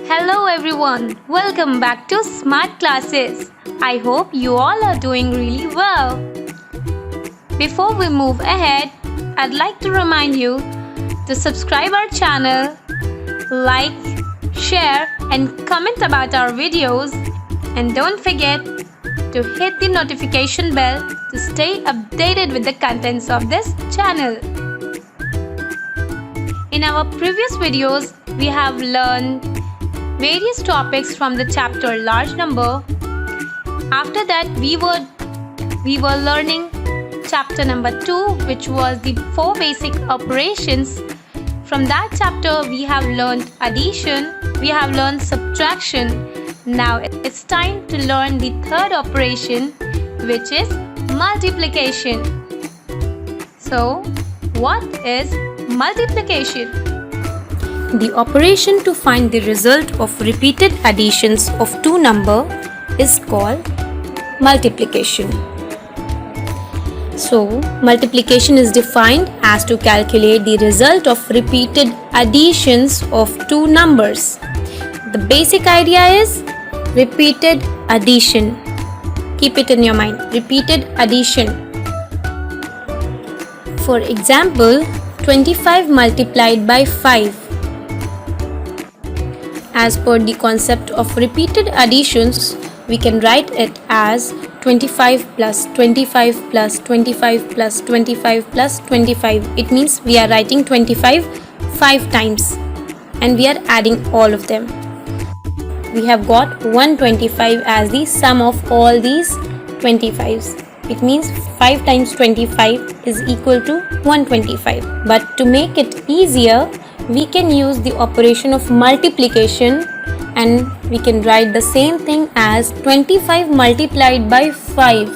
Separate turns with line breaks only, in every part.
Hello everyone, welcome back to Smart Classes. I hope you all are doing really well. Before we move ahead, I'd like to remind you to subscribe our channel, like, share and comment about our videos, and don't forget to hit the notification bell to stay updated with the contents of this channel. In our previous videos, we have learned various topics from the chapter large number. After that, we were learning chapter number 2, which was the 4 basic operations. From that chapter, we have learned addition, we have learned subtraction. Now it's time to learn the third operation, which is multiplication. So, what is multiplication? The operation to find the result of repeated additions of two numbers is called multiplication. So, multiplication is defined as to calculate the result of repeated additions of two numbers. The basic idea is repeated addition. Keep it in your mind, repeated addition. For example, 25 multiplied by 5. As per the concept of repeated additions, we can write it as 25 plus 25 plus 25 plus 25 plus 25. It means we are writing 25 5 times and we are adding all of them. We have got 125 as the sum of all these 25s. It means 5 times 25 is equal to 125. But to make it easier, we can use the operation of multiplication and we can write the same thing as 25 multiplied by 5,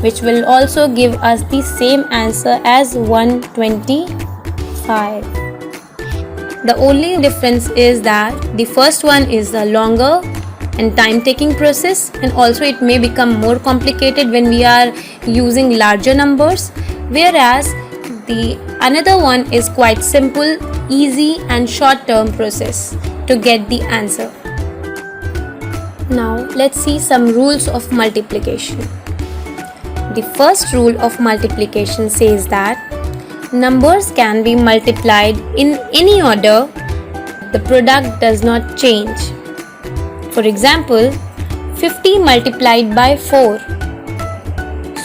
which will also give us the same answer as 125. The only difference is that the first one is a longer and time-taking process, and also it may become more complicated when we are using larger numbers, whereas the another one is quite simple, easy and short-term process to get the answer. Now let's see some rules of multiplication. The first rule of multiplication says that numbers can be multiplied in any order. The product does not change. For example, 50 multiplied by 4.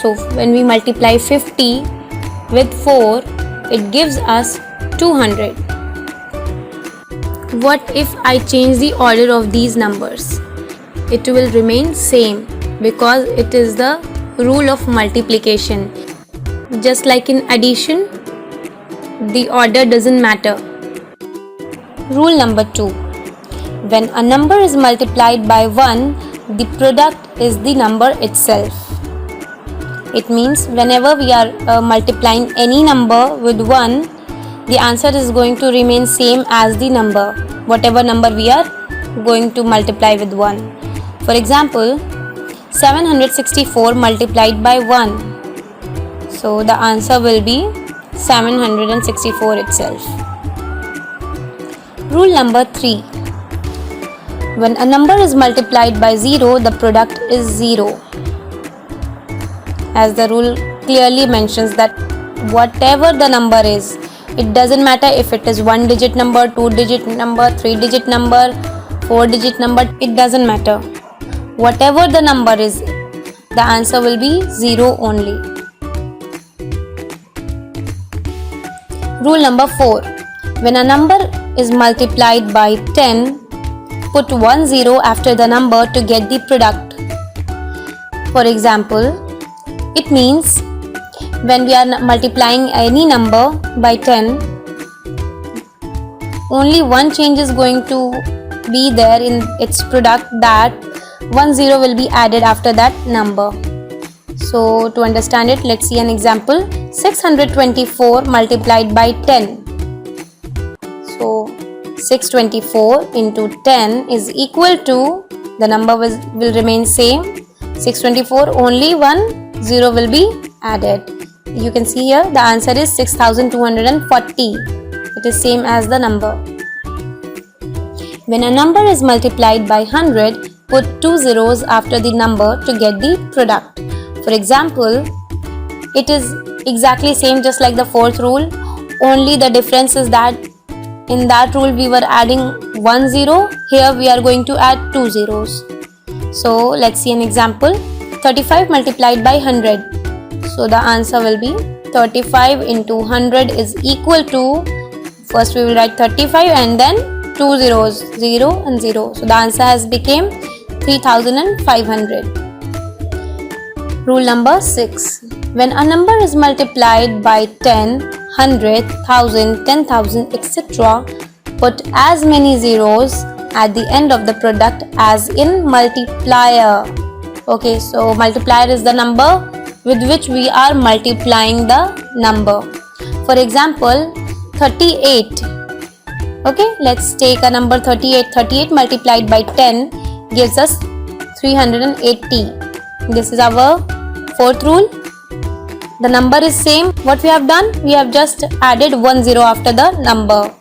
So when we multiply 50 with 4, it gives us 200. What if I change the order of these numbers? It will remain same because it is the rule of multiplication. Just like in addition, the order doesn't matter. Rule number 2. When a number is multiplied by 1, the product is the number itself. It means whenever we are multiplying any number with 1, the answer is going to remain same as the number, whatever number we are going to multiply with 1. For example, 764 multiplied by 1. So the answer will be 764 itself. Rule number 3. When a number is multiplied by 0, the product is 0. As the rule clearly mentions that whatever the number is, it doesn't matter if it is 1-digit number, 2-digit number, 3-digit number, 4-digit number, it doesn't matter. Whatever the number is, the answer will be 0 only. Rule number 4. When a number is multiplied by 10, put 1 0 after the number to get the product. For example, it means when we are multiplying any number by 10, only one change is going to be there in its product, that 1 0 will be added after that number. So to understand it, let's see an example. 624 multiplied by 10. So 624 into 10 is equal to, the number will remain same, 624, only 1 0 will be added. You can see here the answer is 6240. It is same as the number. When a number is multiplied by 100, put 2 zeros after the number to get the product. For example, it is exactly same just like the fourth rule, only the difference is that in that rule we were adding 1 zero, here we are going to add 2 zeros. So let's see an example. 35 multiplied by 100. So the answer will be 35 into 100 is equal to, first we will write 35 and then 2 zeros, 0 and 0. So the answer has become 3500. Rule number 6. When a number is multiplied by 10, 100, 1000, 10,000, etc., put as many zeros at the end of the product as in multiplier. Okay, so multiplier is the number with which we are multiplying the number. For example, 38. Okay, let's take a number 38. 38 multiplied by 10 gives us 380. This is our fourth rule. The number is same. What we have done? We have just added 1 zero after the number.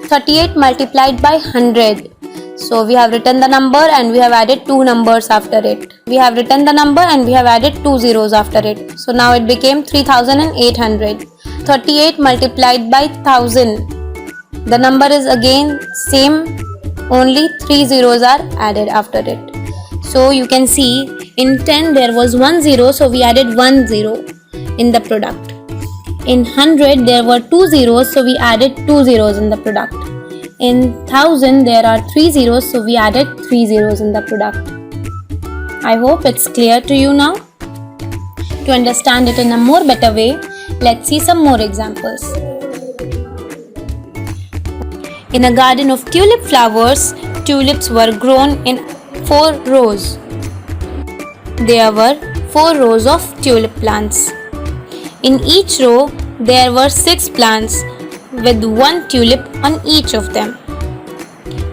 38 multiplied by 100. So we have written the number and we have added 2 numbers after it. We have written the number and we have added 2 zeros after it. So now it became 3800. 38 multiplied by 1000. The number is again same, only 3 zeros are added after it. So you can see in 10 there was 1 zero, so we added 1 zero in the product. In 100 there were 2 zeros, so we added 2 zeros in the product. In 1000 there are 3 zeros, so we added 3 zeros in the product. I hope it's clear to you now. To understand it in a more better way, let's see some more examples. In a garden of tulip flowers, tulips were grown in 4 rows. There were 4 rows of tulip plants. In each row, there were 6 plants with 1 tulip on each of them.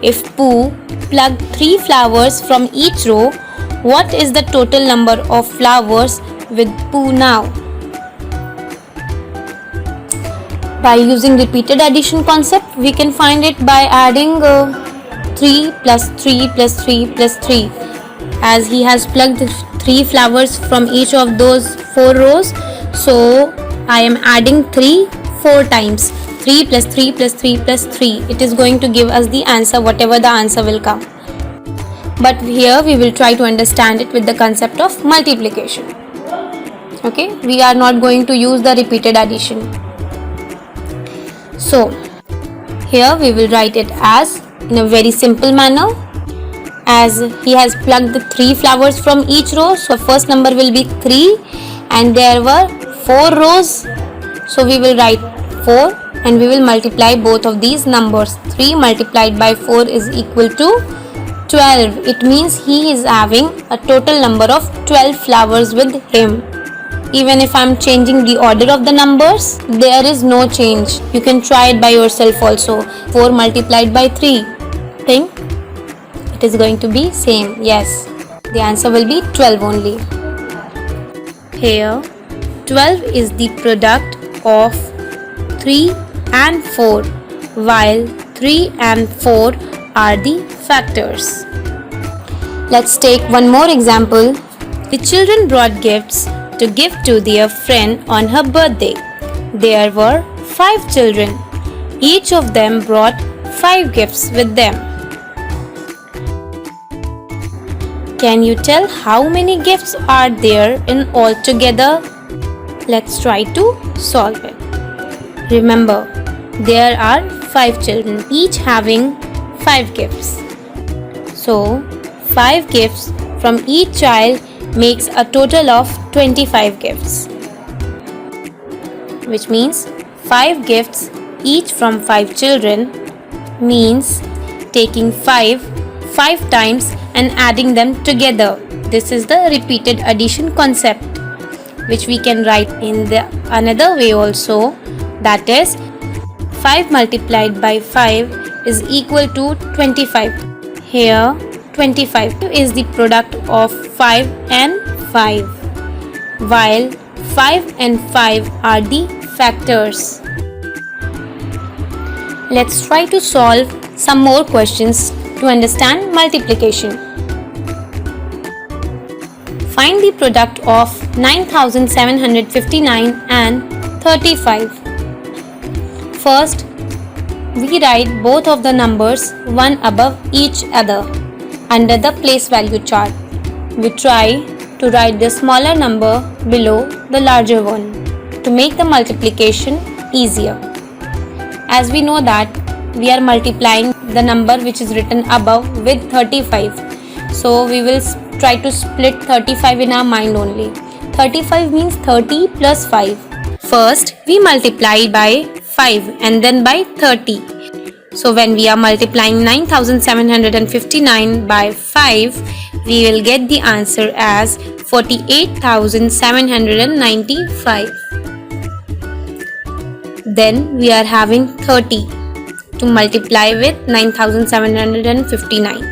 If Pooh plucked 3 flowers from each row, what is the total number of flowers with Pooh now? By using repeated addition concept, we can find it by adding 3 plus 3 plus 3 plus 3. As he has plucked 3 flowers from each of those 4 rows, so I am adding 3 4 times. 3 plus 3 plus 3 plus 3. It is going to give us the answer, whatever the answer will come. But here we will try to understand it with the concept of multiplication. Okay, we are not going to use the repeated addition. So here we will write it as in a very simple manner. As he has plucked the 3 flowers from each row, so first number will be 3 and there were 4 rows. So we will write 4 and we will multiply both of these numbers. 3 multiplied by 4 is equal to 12. It means he is having a total number of 12 flowers with him. Even if I am changing the order of the numbers, there is no change. You can try it by yourself also. 4 multiplied by 3. Think it is going to be same. Yes, the answer will be 12 only. Here 12 is the product of 3 and 4, while 3 and 4 are the factors. Let's take one more example. The children brought gifts to give to their friend on her birthday. There were 5 children. Each of them brought 5 gifts with them. Can you tell how many gifts are there in all together? Let's try to solve it. Remember, there are 5 children, each having 5 gifts. So, 5 gifts from each child makes a total of 25 gifts. Which means 5 gifts each from 5 children means taking 5 times and adding them together. This is the repeated addition concept, which we can write in the another way also, that is 5 multiplied by 5 is equal to 25. Here 25 is the product of 5 and 5, while 5 and 5 are the factors. Let's try to solve some more questions to understand multiplication. Find the product of 9759 and 35. First, we write both of the numbers one above each other under the place value chart. We try to write the smaller number below the larger one to make the multiplication easier. As we know that we are multiplying the number which is written above with 35. So we will try to split 35 in our mind only. 35 means 30 plus 5. First, we multiply by 5 and then by 30. So when we are multiplying 9759 by 5, we will get the answer as 48,795. Then we are having 30 to multiply with 9759.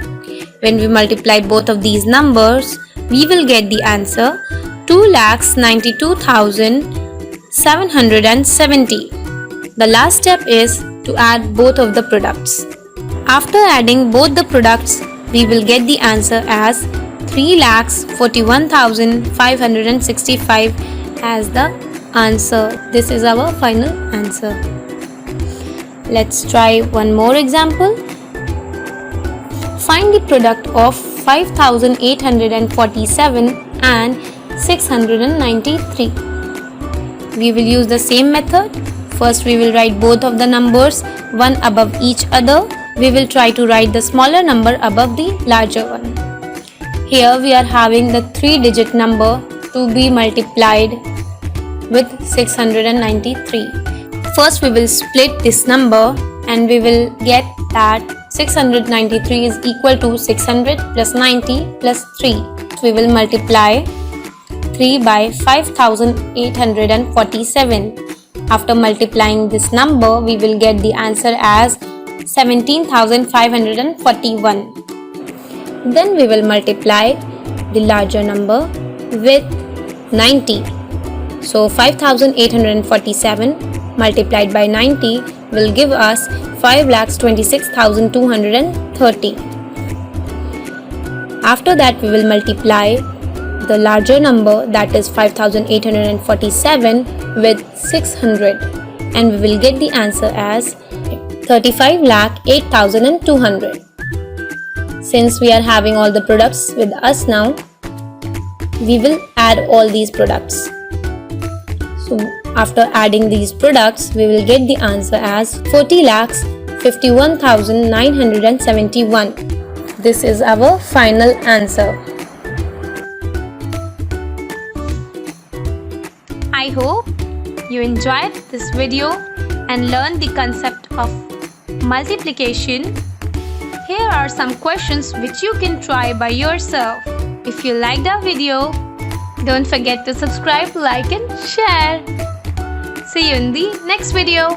When we multiply both of these numbers, we will get the answer 2,92,770. The last step is to add both of the products. After adding both the products, we will get the answer as 3,41,565 as the answer. This is our final answer. Let's try one more example. Find the product of 5,847 and 693. We will use the same method. First, we will write both of the numbers one above each other. We will try to write the smaller number above the larger one. Here we are having the 3-digit number to be multiplied with 693. First, we will split this number and we will get that 693 is equal to 600 plus 90 plus 3. We will multiply 3 by 5,847. After multiplying this number, we will get the answer as 17,541. Then we will multiply the larger number with 90. So 5,847 multiplied by 90 will give us 5,26,230. After that, we will multiply the larger number, that is 5,847 with 600, and we will get the answer as 35,08,200. Since we are having all the products with us now, we will add all these products. So after adding these products, we will get the answer as 40,51,971. This is our final answer. I hope you enjoyed this video and learned the concept of multiplication. Here are some questions which you can try by yourself. If you liked our video, don't forget to subscribe, like and share. See you in the next video.